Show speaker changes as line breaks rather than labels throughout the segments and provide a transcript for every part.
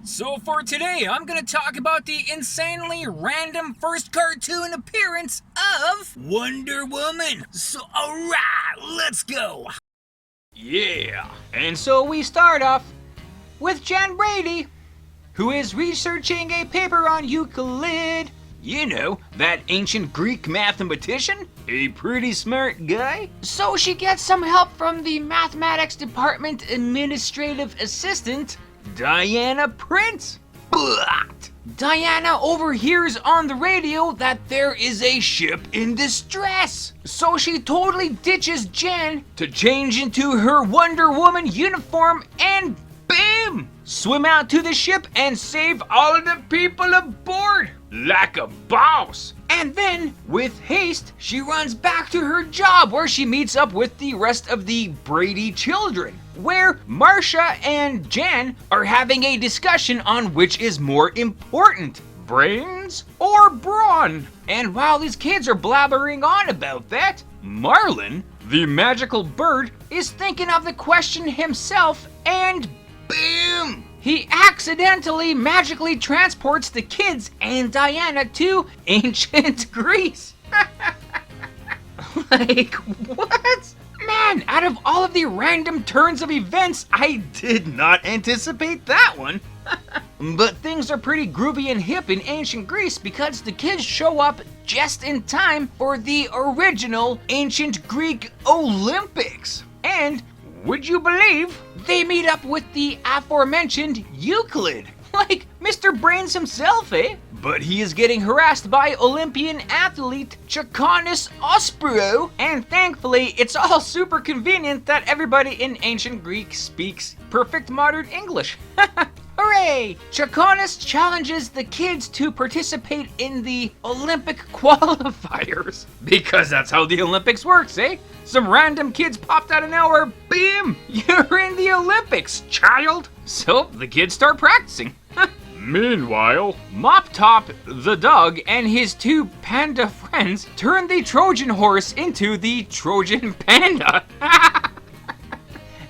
So for today, I'm gonna talk about the insanely random first cartoon appearance of Wonder Woman. So alright, let's go.
Yeah, and so we start off with Jan Brady, who is researching a paper on Euclid. You know, that ancient Greek mathematician? A pretty smart guy. So she gets some help from the mathematics department administrative assistant, Diana Prince. But Diana overhears on the radio that there is a ship in distress. So she totally ditches Jen to change into her Wonder Woman uniform and bam! Swim out to the ship and save all of the people aboard like a boss. And then, with haste, she runs back to her job where she meets up with the rest of the Brady children, where Marcia and Jan are having a discussion on which is more important, brains or brawn. And while these kids are blabbering on about that, Marlin, the magical bird, is thinking of the question himself and boom! He accidentally magically transports the kids and Diana to ancient Greece. Like, what? Man, out of all of the random turns of events, I did not anticipate that one. But things are pretty groovy and hip in ancient Greece because the kids show up just in time for the original ancient Greek Olympics. And would you believe they meet up with the aforementioned Euclid? Like Mr. Brains himself, eh? But he is getting harassed by Olympian athlete Chaconis Ospero, and thankfully it's all super convenient that everybody in ancient Greek speaks perfect modern English. Hooray! Chaconis challenges the kids to participate in the Olympic qualifiers. Because that's how the Olympics works, eh? Some random kids popped out of nowhere, bam! You're in the Olympics, child! So the kids start practicing. Meanwhile, Mop Top the dog and his two panda friends turn the Trojan horse into the Trojan panda.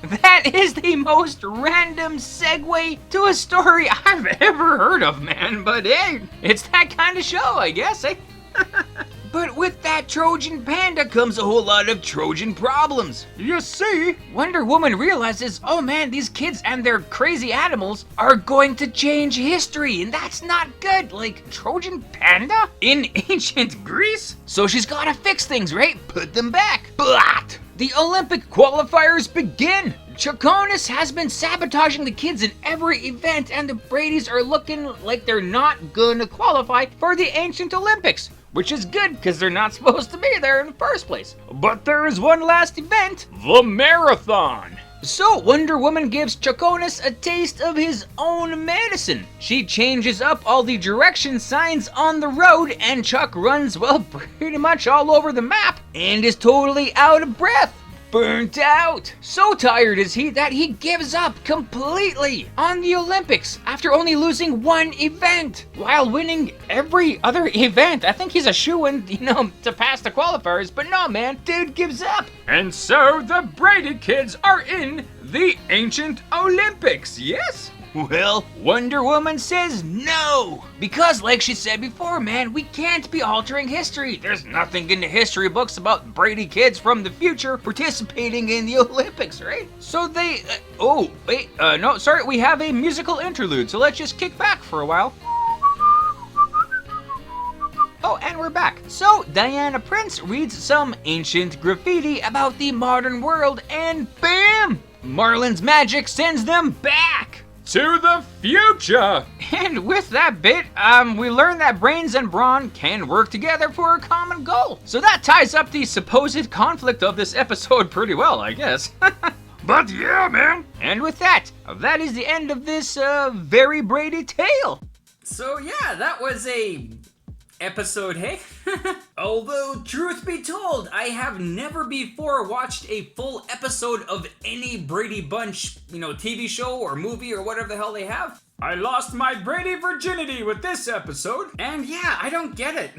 That is the most random segue to a story I've ever heard of, man. But hey, it's that kind of show, I guess, eh? But with that Trojan panda comes a whole lot of Trojan problems. You see, Wonder Woman realizes, oh man, these kids and their crazy animals are going to change history, and that's not good. Like, Trojan panda in ancient Greece? So she's gotta fix things, right? Put them back. But the Olympic qualifiers begin. Chaconis has been sabotaging the kids in every event, and the Bradys are looking like they're not gonna qualify for the ancient Olympics. Which is good, because they're not supposed to be there in the first place. But there is one last event, the marathon. So Wonder Woman gives Chaconis a taste of his own medicine. She changes up all the direction signs on the road, and Chuck runs, well, pretty much all over the map, and is totally out of breath. Burnt out. So tired is he that he gives up completely on the Olympics after only losing one event while winning every other event. I think he's a shoo-in, to pass the qualifiers, but no, man, dude gives up. And so the Brady kids are in the ancient Olympics, yes? Well, Wonder Woman says no! Because like she said before, man, we can't be altering history. There's nothing in the history books about Brady kids from the future participating in the Olympics, right? So they, we have a musical interlude, so let's just kick back for a while. Oh, and we're back. So, Diana Prince reads some ancient graffiti about the modern world, and bam! Marlin's magic sends them back to the future! And with that bit, we learn that brains and brawn can work together for a common goal. So that ties up the supposed conflict of this episode pretty well, I guess. But yeah, man! And with that is the end of this, very Brady tale.
So yeah, that was a episode, hey? Although, truth be told, I have never before watched a full episode of any Brady Bunch, TV show or movie or whatever the hell they have. I lost my Brady virginity with this episode. And yeah, I don't get it,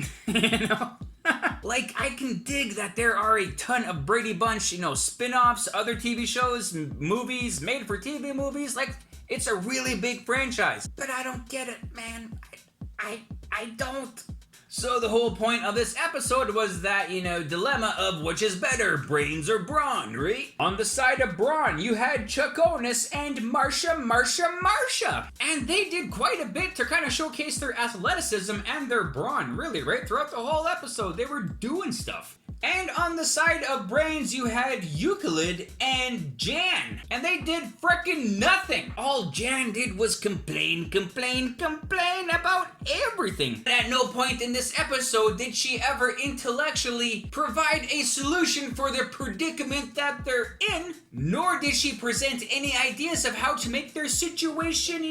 Like, I can dig that there are a ton of Brady Bunch, spin-offs, other TV shows, movies, made-for-TV movies. Like, It's a really big franchise. But I don't get it, man. I don't. So the whole point of this episode was that, dilemma of which is better, brains or brawn, right? On the side of brawn, you had Chuck Onus and Marsha. And they did quite a bit to kind of showcase their athleticism and their brawn, really, right? Throughout the whole episode, they were doing stuff. And on the side of brains, you had Euclid and Jan. And they did frickin' nothing. All Jan did was complain about everything. And at no point in this episode did she ever intellectually provide a solution for the predicament that they're in, nor did she present any ideas of how to make their situation,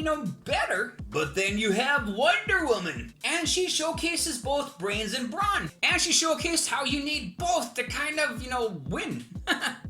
better. But then you have Wonder Woman, and she showcases both brains and brawn. And she showcased how you need both to kind of, win.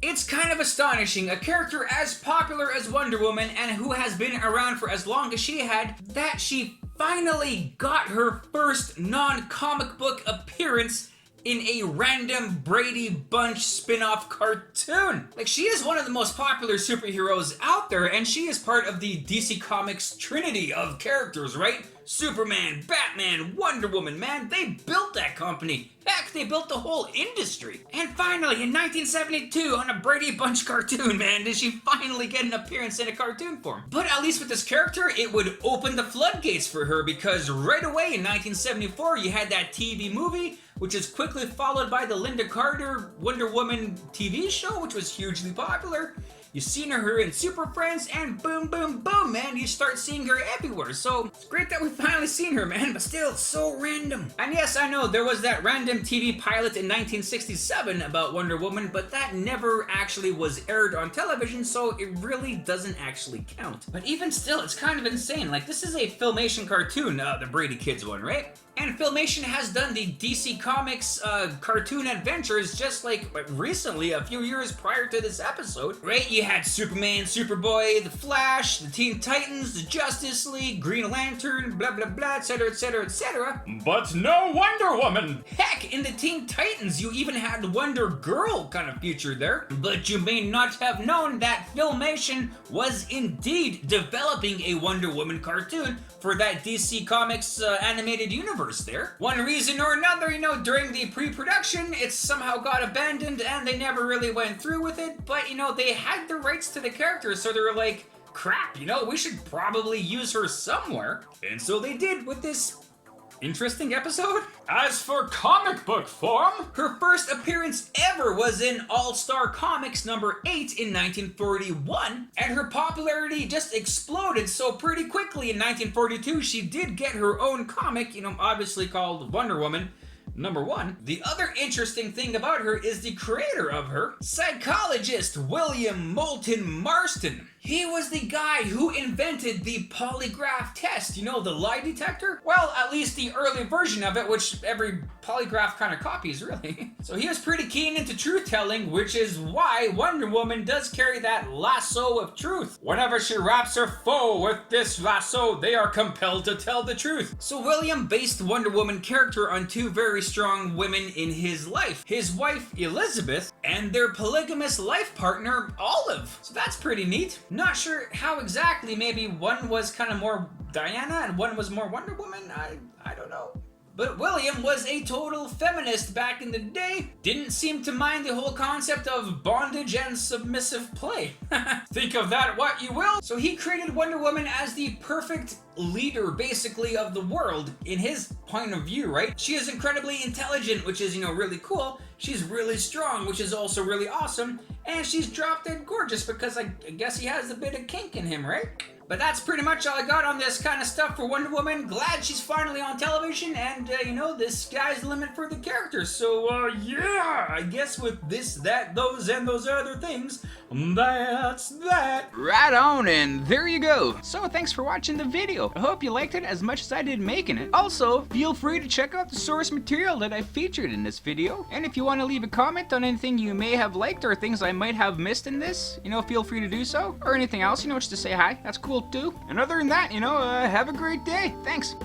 It's kind of astonishing, a character as popular as Wonder Woman and who has been around for as long as she had, that she finally got her first non-comic book appearance in a random Brady Bunch spin-off cartoon. Like, she is one of the most popular superheroes out there, and she is part of the DC Comics trinity of characters, right? Superman, Batman, Wonder Woman, man, they built that company. Heck, they built the whole industry. And finally, in 1972, on a Brady Bunch cartoon, man, did she finally get an appearance in a cartoon form. But at least with this character, it would open the floodgates for her, because right away in 1974, you had that TV movie, which is quickly followed by the Linda Carter Wonder Woman TV show, which was hugely popular. You've seen her in Super Friends, and boom, boom, boom, man, you start seeing her everywhere. So it's great that we've finally seen her, man, but still, it's so random. And yes, I know, there was that random TV pilot in 1967 about Wonder Woman, but that never actually was aired on television, so it really doesn't actually count. But even still, it's kind of insane. Like, this is a Filmation cartoon, the Brady Kids one, right? And Filmation has done the DC Comics cartoon adventures just like recently, a few years prior to this episode, right? You had Superman, Superboy, The Flash, the Teen Titans, the Justice League, Green Lantern, blah blah blah, etc, etc, etc. But no Wonder Woman! Heck, in the Teen Titans, you even had Wonder Girl kind of featured there. But you may not have known that Filmation was indeed developing a Wonder Woman cartoon for that DC Comics animated universe there. One reason or another, during the pre-production, it somehow got abandoned and they never really went through with it, but they had the rights to the characters, so they were like, crap, we should probably use her somewhere. And so they did with this interesting episode. As for comic book form, her first appearance ever was in All-Star Comics number 8 in 1941, and her popularity just exploded so pretty quickly. In 1942, she did get her own comic, obviously called Wonder Woman number 1. The other interesting thing about her is the creator of her, psychologist William Moulton Marston. He was the guy who invented the polygraph test, the lie detector? Well, at least the early version of it, which every polygraph kind of copies, really. So he was pretty keen into truth-telling, which is why Wonder Woman does carry that lasso of truth. Whenever she wraps her foe with this lasso, they are compelled to tell the truth. So William based the Wonder Woman character on two very strong women in his life. His wife, Elizabeth, and their polygamous life partner, Olive. So that's pretty neat. Not sure how exactly, maybe one was kind of more Diana and one was more Wonder Woman, I don't know. But William was a total feminist back in the day. Didn't seem to mind the whole concept of bondage and submissive play. Think of that what you will. So he created Wonder Woman as the perfect leader, basically, of the world in his point of view, right? She is incredibly intelligent, which is, really cool. She's really strong, which is also really awesome. And she's drop dead gorgeous because I guess he has a bit of kink in him, right? But that's pretty much all I got on this kind of stuff for Wonder Woman. Glad she's finally on television, and, the sky's the limit for the characters. So, yeah, I guess with this, that, those, and those other things, that's that.
Right on, and there you go. So, thanks for watching the video. I hope you liked it as much as I did making it. Also, feel free to check out the source material that I featured in this video. And if you want to leave a comment on anything you may have liked or things I might have missed in this, feel free to do so. Or anything else, just to say hi. That's cool too. And other than that, have a great day. Thanks.